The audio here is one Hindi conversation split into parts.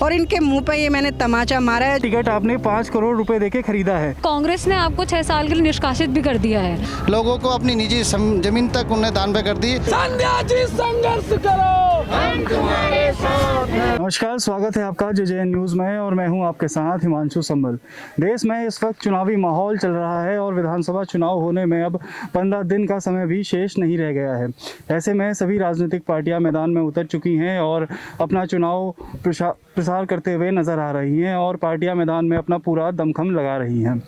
और इनके मुंह पे ये मैंने तमाचा मारा है। टिकट आपने 5 करोड़ रुपए देके खरीदा है। कांग्रेस ने आपको 6 साल के लिए निष्कासित भी कर दिया है। लोगों को अपनी निजी जमीन तक उन्हें दान पे कर दी। संध्या जी संघर्ष करो, हम तुम्हारे साथ हैं। नमस्कार, स्वागत है आपका जेजेएन न्यूज़ में और मैं हूं आपके साथ हिमांशु संबल। देश में इस वक्त चुनावी माहौल चल रहा है और विधानसभा चुनाव होने में अब 15 दिन का समय भी शेष नहीं रह गया है। ऐसे में सभी राजनीतिक पार्टियां मैदान में उतर चुकी हैं और अपना चुनाव प्रसार करते हुए नज़र आ रही हैं और पार्टियां मैदान में अपना पूरा दमखम लगा रही हैं।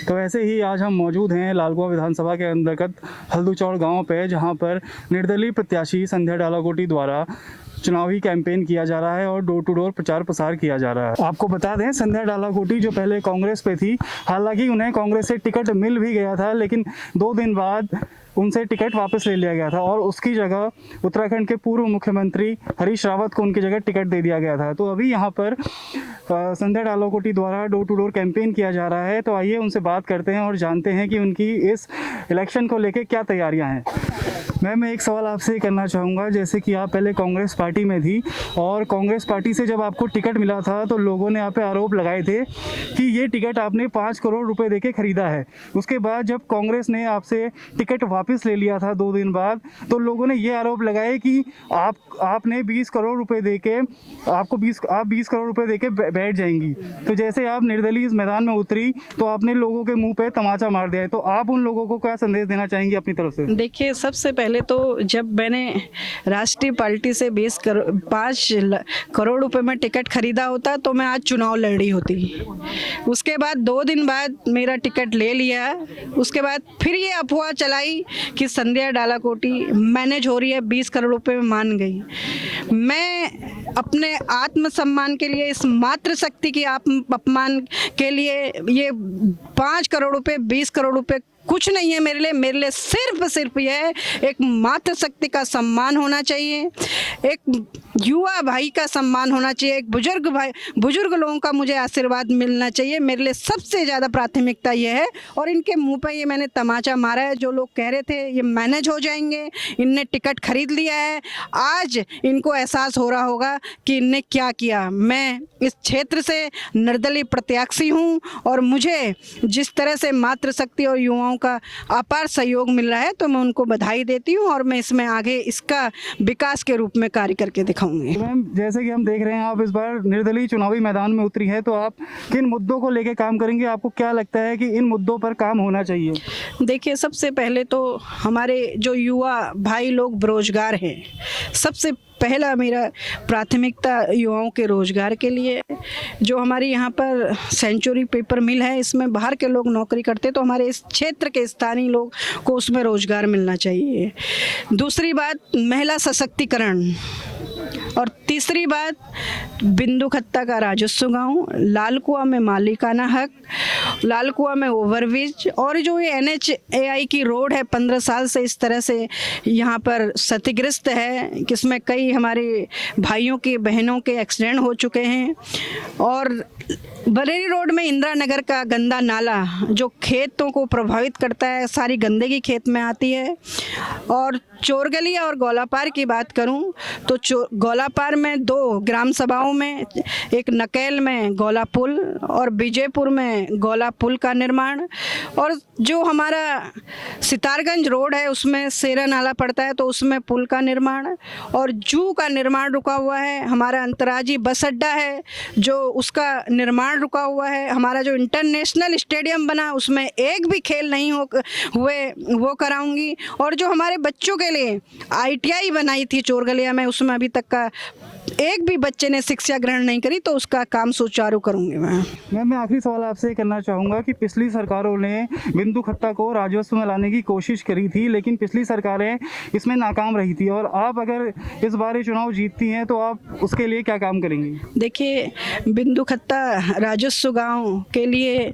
तो ऐसे ही आज हम मौजूद हैं लालकुआं विधानसभा के अंतर्गत हल्दूचौड़ गाँव पे, जहाँ पर निर्दलीय प्रत्याशी संध्या डालाकोटी द्वारा चुनावी कैंपेन किया जा रहा है और डोर टू डोर प्रचार प्रसार किया जा रहा है। आपको बता दें, संध्या डालाकोटी जो पहले कांग्रेस पे थी, हालांकि उन्हें कांग्रेस से टिकट मिल भी गया था, लेकिन 2 दिन बाद उनसे टिकट वापस ले लिया गया था और उसकी जगह उत्तराखंड के पूर्व मुख्यमंत्री हरीश रावत को उनकी जगह टिकट दे दिया गया था। तो अभी यहाँ पर संध्या डालाकोटी द्वारा डोर टू डोर कैंपेन किया जा रहा है। तो आइए उनसे बात करते हैं और जानते हैं कि उनकी इस इलेक्शन को लेकर क्या तैयारियाँ हैं। मैं एक सवाल आपसे करना चाहूँगा, जैसे कि आप पहले कांग्रेस पार्टी में थी और कांग्रेस पार्टी से जब आपको टिकट मिला था तो लोगों ने आप पे आरोप लगाए थे कि ये टिकट आपने 5 करोड़ रुपए देके खरीदा है। उसके बाद जब कांग्रेस ने आपसे टिकट वापस ले लिया था 2 दिन बाद, तो लोगों ने ये आरोप लगाए कि आपने 20 करोड़ रुपए देके आप 20 करोड़ रुपए देके बैठ जाएंगी। तो जैसे आप निर्दलीय इस मैदान में उतरी तो आपने लोगों के मुँह पे तमाचा मार दिया है। तो आप उन लोगों को क्या संदेश देना चाहेंगी अपनी तरफ से? देखिए, सबसे पहले तो जब मैंने राष्ट्रीय पार्टी से 5 करोड़ रुपए में टिकट खरीदा होता तो मैं आज चुनाव लड़ रही होती। उसके बाद 2 दिन बाद मेरा टिकट ले लिया। उसके बाद फिर ये अफवाह चलाई कि संध्या डालाकोटी मैनेज हो रही है, 20 करोड़ रुपए में मान गई। मैं अपने आत्मसम्मान के लिए, इस मातृ शक्ति की अपमान के लिए ये 5 करोड़ रुपए 20 करोड़ रुपए कुछ नहीं है मेरे लिए सिर्फ यह एक मातृ शक्ति का सम्मान होना चाहिए, एक युवा भाई का सम्मान होना चाहिए, एक बुजुर्ग लोगों का मुझे आशीर्वाद मिलना चाहिए। मेरे लिए सबसे ज़्यादा प्राथमिकता यह है। और इनके मुंह पर ये मैंने तमाचा मारा है। जो लोग कह रहे थे ये मैनेज हो जाएंगे, इनने टिकट खरीद लिया है, आज इनको एहसास हो रहा होगा कि इनने क्या किया। मैं इस क्षेत्र से निर्दलीय प्रत्याशी हूँ और मुझे जिस तरह से मातृशक्ति और युवाओं का अपार सहयोग मिल रहा है तो मैं उनको बधाई देती हूँ और मैं इसमें आगे इसका विकास के रूप में कार्य करके दिखाऊंगी। मैम, जैसे कि हम देख रहे हैं आप इस बार निर्दलीय चुनावी मैदान में उतरी है, तो आप किन मुद्दों को लेकर काम करेंगे? आपको क्या लगता है कि इन मुद्दों पर काम होना चाहिए? देखिए, सबसे पहले तो हमारे जो युवा भाई लोग बेरोजगार हैं, सबसे पहला मेरा प्राथमिकता युवाओं के रोजगार के लिए। जो हमारी यहाँ पर सेंचुरी पेपर मिल है, इसमें बाहर के लोग नौकरी करते, तो हमारे इस क्षेत्र के स्थानीय लोग को उसमें रोजगार मिलना चाहिए। दूसरी बात, महिला सशक्तिकरण। और तीसरी बात, बिंदु खत्ता का राजस्व गाँव, लालकुआं में मालिकाना हक, लालकुआं में ओवरब्रिज, और जो ये NHAI की रोड है 15 साल से इस तरह से यहाँ पर क्षतिग्रस्त है, किसमें कई हमारे भाइयों के बहनों के एक्सीडेंट हो चुके हैं। और बरेली रोड में इंदिरा नगर का गंदा नाला जो खेतों को प्रभावित करता है, सारी गंदगी खेत में आती है। और चोरगली और गौलापार की बात करूं तो गौलापार में 2 ग्राम सभाओं में, एक नकेल में गौला पुल और विजयपुर में गौला पुल का निर्माण, और जो हमारा सितारगंज रोड है उसमें सेरा नाला पड़ता है तो उसमें पुल का निर्माण, और जू का निर्माण रुका हुआ है। हमारा अंतर्राज्यीय बस अड्डा है जो उसका निर्माण रुका हुआ है। हमारा जो इंटरनेशनल स्टेडियम बना उसमें एक भी खेल नहीं हुए, वो कराऊंगी। और जो हमारे बच्चों के लिए ITI बनाई थी चोरगलिया में, उसमें अभी तक का एक भी बच्चे ने शिक्षा ग्रहण नहीं करी, तो उसका काम सुचारू करूंगी मैं आखिरी सवाल आपसे करना चाहूँगा कि पिछली सरकारों ने बिंदु खत्ता को राजस्व में लाने की कोशिश करी थी, लेकिन पिछली सरकारें इसमें नाकाम रही थी, और आप अगर इस बार चुनाव जीतती हैं तो आप उसके लिए क्या काम करेंगी? देखिए, बिंदु खत्ता राजस्व गाँव के लिए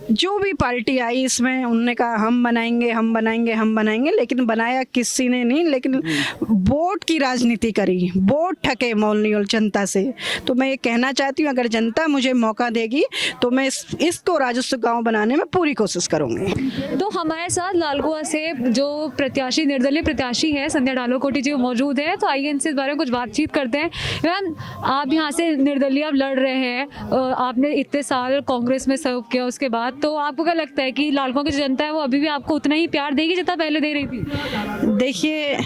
जो भी पार्टी आई इसमें उन्होंने कहा हम बनाएंगे हम बनाएंगे हम बनाएंगे, लेकिन बनाया किसी ने नहीं, लेकिन वोट की राजनीति करी, वोट ठके मौलवी और जनता से। तो मैं ये कहना चाहती हूँ अगर जनता मुझे मौका देगी तो मैं इसको राजस्व गांव बनाने में पूरी कोशिश करूँगी। तो हमारे साथ लालकुआं से जो प्रत्याशी निर्दलीय प्रत्याशी है संध्या ढालोकोटी जी मौजूद है, तो आइए इनसे इस बारे में कुछ बातचीत करते हैं। मैम, आप यहाँ से निर्दलीय आप लड़ रहे हैं, आपने इतने साल कांग्रेस में सर्व किया, उसके बाद तो आपको क्या लगता है कि लालकुआं की जो जनता है वो अभी भी आपको उतना ही प्यार देगी जितना पहले दे रही थी? देखिए,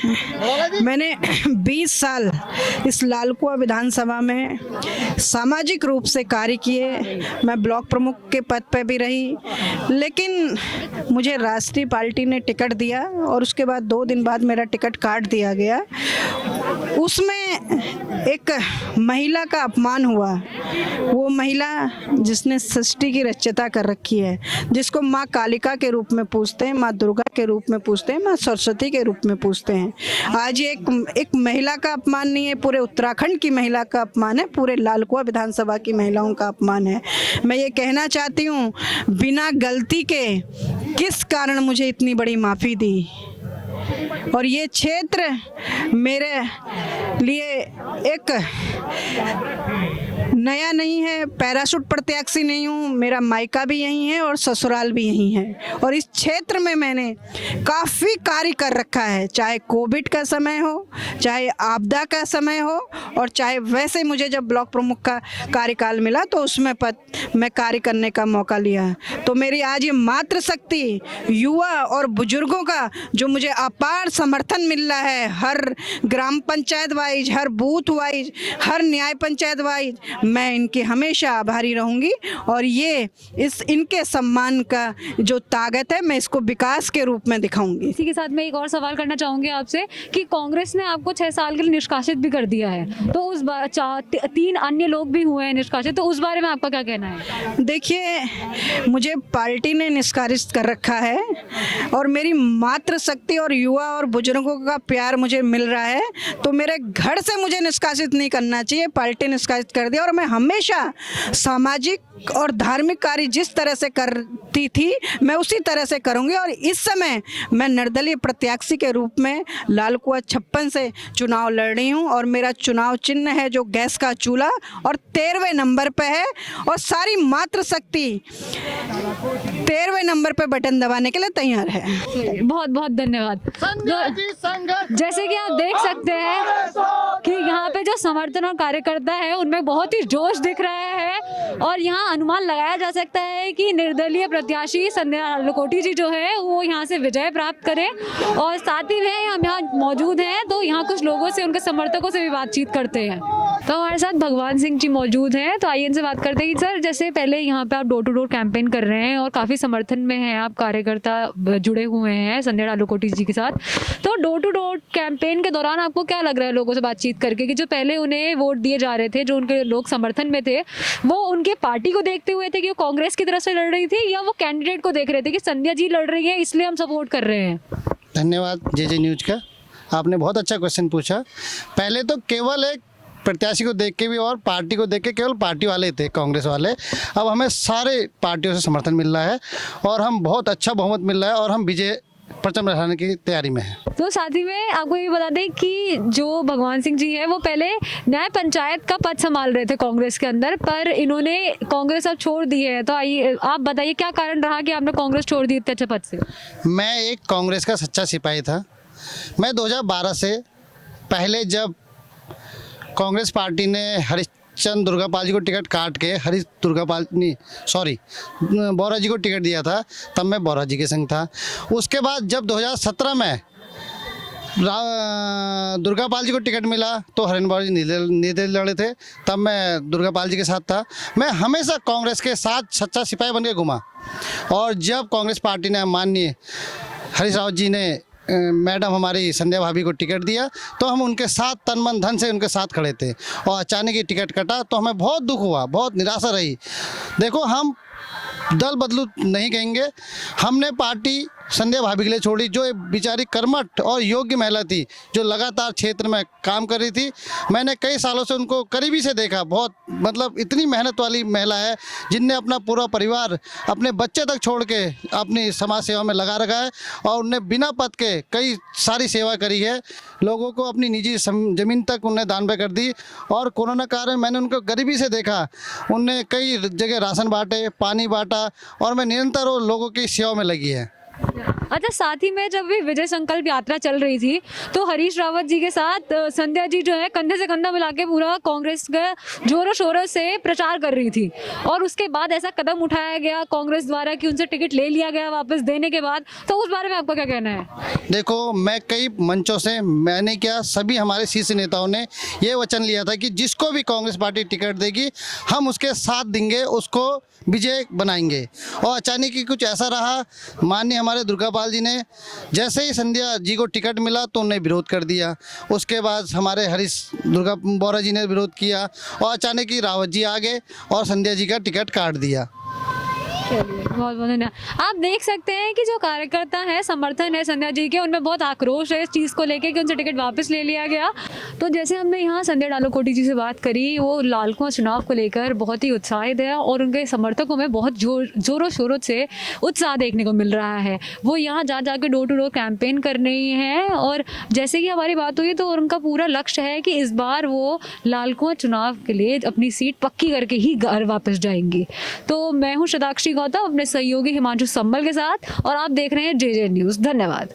मैंने 20 साल इस लालकुआं विधानसभा में सामाजिक रूप से कार्य किए, मैं ब्लॉक प्रमुख के पद पे भी रही, लेकिन मुझे राष्ट्रीय पार्टी ने टिकट दिया और उसके बाद 2 दिन बाद मेरा टिकट काट दिया गया। उसमें एक महिला का अपमान हुआ, वो महिला जिसने सृष्टि की रचयिता कर रखी है, जिसको माँ कालिका के रूप में पूजते हैं, माँ दुर्गा के रूप में पूजते हैं, माँ सरस्वती के रूप में पूजते हैं। आज ये एक महिला का अपमान नहीं है, पूरे उत्तराखंड की महिला का अपमान है, पूरे लालकुआं विधानसभा की महिलाओं का अपमान है। मैं ये कहना चाहती हूँ बिना गलती के किस कारण मुझे इतनी बड़ी माफ़ी दी, और ये क्षेत्र मेरे लिए एक नया नहीं है, पैराशूट प्रत्याशी नहीं हूँ, मेरा मायका भी यहीं है और ससुराल भी यहीं है, और इस क्षेत्र में मैंने काफ़ी कार्य कर रखा है, चाहे कोविड का समय हो, चाहे आपदा का समय हो, और चाहे वैसे मुझे जब ब्लॉक प्रमुख का कार्यकाल मिला तो उसमें मैं कार्य करने का मौका लिया। तो मेरी आज ये मातृशक्ति युवा और बुजुर्गों का जो मुझे अपार समर्थन मिल रहा है, हर ग्राम पंचायत वाइज, हर बूथ वाइज, हर न्याय पंचायत वाइज, मैं इनकी हमेशा आभारी रहूंगी, और ये इनके सम्मान का जो ताकत है मैं इसको विकास के रूप में दिखाऊंगी। इसी के साथ मैं एक और सवाल करना चाहूँगी आपसे कि कांग्रेस ने आपको 6 साल के लिए निष्कासित भी कर दिया है, तो उस 3 अन्य लोग भी हुए हैं निष्कासित, तो उस बारे में आपका क्या कहना है? देखिए, मुझे पार्टी ने निष्कासित कर रखा है और मेरी मातृशक्ति और युवा और बुजुर्गों का प्यार मुझे मिल रहा है, तो मेरे घर से मुझे निष्कासित नहीं करना चाहिए, पार्टी निष्कासित कर दिया। और मैं हमेशा सामाजिक और धार्मिक कार्य जिस तरह से करती थी मैं उसी तरह से करूंगी, और इस समय मैं निर्दलीय प्रत्याशी के रूप में लालकुआं 56 से चुनाव लड़ रही हूं, और मेरा चुनाव चिन्ह है जो गैस का चूल्हा, और 13वें नंबर पे है, और सारी मातृशक्ति 13वें नंबर पे बटन दबाने के लिए तैयार है। बहुत बहुत धन्यवाद। जैसे कि आप देख सकते हैं कि यहाँ पे जो समर्थन और कार्यकर्ता है उनमें बहुत ही जोश दिख रहा है, और यहाँ अनुमान लगाया जा सकता है कि निर्दलीय प्रत्याशी संध्या ढालोकोटी जी जो है वो यहाँ से विजय प्राप्त करें। और साथ ही में हम यहाँ मौजूद हैं तो यहाँ कुछ लोगों से, उनके समर्थकों से भी बातचीत करते हैं। तो हमारे साथ भगवान सिंह जी मौजूद हैं, तो आइए इनसे बात करते हैं कि सर, जैसे पहले यहाँ पे आप डोर टू डोर कैंपेन कर रहे हैं और काफ़ी समर्थन में हैं, आप कार्यकर्ता जुड़े हुए हैं संध्या ढालोकोटी जी के साथ, तो डोर टू डोर कैंपेन के दौरान आपको क्या लग रहा है लोगों से बातचीत करके कि जो पहले उन्हें वोट दिए जा रहे थे, जो उनके लोग समर्थन में थे, वो उनके पार्टी को देखते हुए थे कि वो कांग्रेस की तरफ से लड़ रही थी, या वो कैंडिडेट को देख रहे थे कि संध्या जी लड़ रही है इसलिए हम सपोर्ट कर रहे हैं? धन्यवाद जे न्यूज का, आपने बहुत अच्छा क्वेश्चन पूछा। पहले तो केवल एक प्रत्याशी को देख के भी और पार्टी को देख के केवल पार्टी वाले थे, कांग्रेस वाले। अब हमें सारे पार्टियों से समर्थन मिल रहा है और हम बहुत अच्छा बहुमत मिल रहा है और हम विजय परचम लहराने की तैयारी में है। तो साथ ही में आपको ये बता दें कि जो भगवान सिंह जी है वो पहले न्याय पंचायत का पद संभाल रहे थे कांग्रेस के अंदर, पर इन्होंने कांग्रेस अब छोड़ दी है, तो आइए आप बताइए क्या कारण रहा कि आपने कांग्रेस छोड़ दी इतने अच्छे पद से? मैं एक कांग्रेस का सच्चा सिपाही था। मैं 2012 से पहले जब कांग्रेस पार्टी ने हरिश्चंद्र दुर्गापाल जी को टिकट काट के बोरा जी को टिकट दिया था, तब मैं बोरा जी के संग था। उसके बाद जब 2017 में दुर्गापाल जी को टिकट मिला तो हरिंद्र जी नीचे लड़े थे, तब मैं दुर्गापाल जी के साथ था। मैं हमेशा कांग्रेस के साथ सच्चा सिपाही बन के घुमा, और जब कांग्रेस पार्टी ने माननीय हरीश रावत जी ने मैडम हमारी संध्या भाभी को टिकट दिया तो हम उनके साथ तन मन धन से उनके साथ खड़े थे, और अचानक ही टिकट कटा तो हमें बहुत दुख हुआ, बहुत निराशा रही। देखो, हम दल बदलू नहीं कहेंगे, हमने पार्टी संध्या भाभी के लिए छोड़ी, जो एक बेचारी कर्मठ और योग्य महिला थी, जो लगातार क्षेत्र में काम कर रही थी। मैंने कई सालों से उनको करीबी से देखा, बहुत मतलब इतनी मेहनत वाली महिला है, जिनने अपना पूरा परिवार, अपने बच्चे तक छोड़ के अपनी समाज सेवा में लगा रखा है और उनने बिना पद के कई सारी सेवा करी है। लोगों को अपनी निजी ज़मीन तक उन्हें दान पे कर दी और कोरोना काल में मैंने उनको गरीबी से देखा। उनने कई जगह राशन बांटे, पानी बांटा और मैं निरंतर वो लोगों की सेवा में लगी है। अच्छा, साथ ही में जब भी विजय संकल्प यात्रा चल रही थी तो हरीश रावत जी के साथ संध्या जी जो है कंधे से कंधा मिला के पूरा कांग्रेस का जोरों शोरों से प्रचार कर रही थी और उसके बाद ऐसा कदम उठाया गया कांग्रेस द्वारा कि उनसे टिकट ले लिया गया वापस देने के बाद, तो उस बारे में आपका क्या कहना है? देखो, मैं कई मंचों से, मैंने क्या, सभी हमारे शीर्ष नेताओं ने ये वचन लिया था कि जिसको भी कांग्रेस पार्टी टिकट देगी हम उसके साथ देंगे, उसको विजय बनाएंगे। और अचानक ही कुछ ऐसा रहा, माननीय हमारे दुर्गापाल जी ने जैसे ही संध्या जी को टिकट मिला तो उन्हें विरोध कर दिया। उसके बाद हमारे हरीश दुर्गा बोरा जी ने विरोध किया और अचानक ही रावत जी आ गए और संध्या जी का टिकट काट दिया। बहुत बहुत धन्यवाद। आप देख सकते हैं कि जो कार्यकर्ता है, समर्थन है संध्या जी के, उनमें बहुत आक्रोश है इस चीज़ को लेके कि उनसे टिकट वापस ले लिया गया। तो जैसे हमने यहाँ संध्या डालोकोटी जी से बात करी, वो लालकुआं चुनाव को लेकर बहुत ही उत्साहित है और उनके समर्थकों में बहुत जोरों शोरों से उत्साह देखने को मिल रहा है। वो यहाँ जा जाकर डोर टू डोर कैंपेन कर रही हैं और जैसे कि हमारी बात हुई तो उनका पूरा लक्ष्य है कि इस बार वो लालकुआं चुनाव के लिए अपनी सीट पक्की करके ही घर वापस जाएंगी। तो मैं हूँ शताक्षी गौतम अपने सहयोगी हिमांशु संबल के साथ और आप देख रहे हैं JJ न्यूज़। धन्यवाद।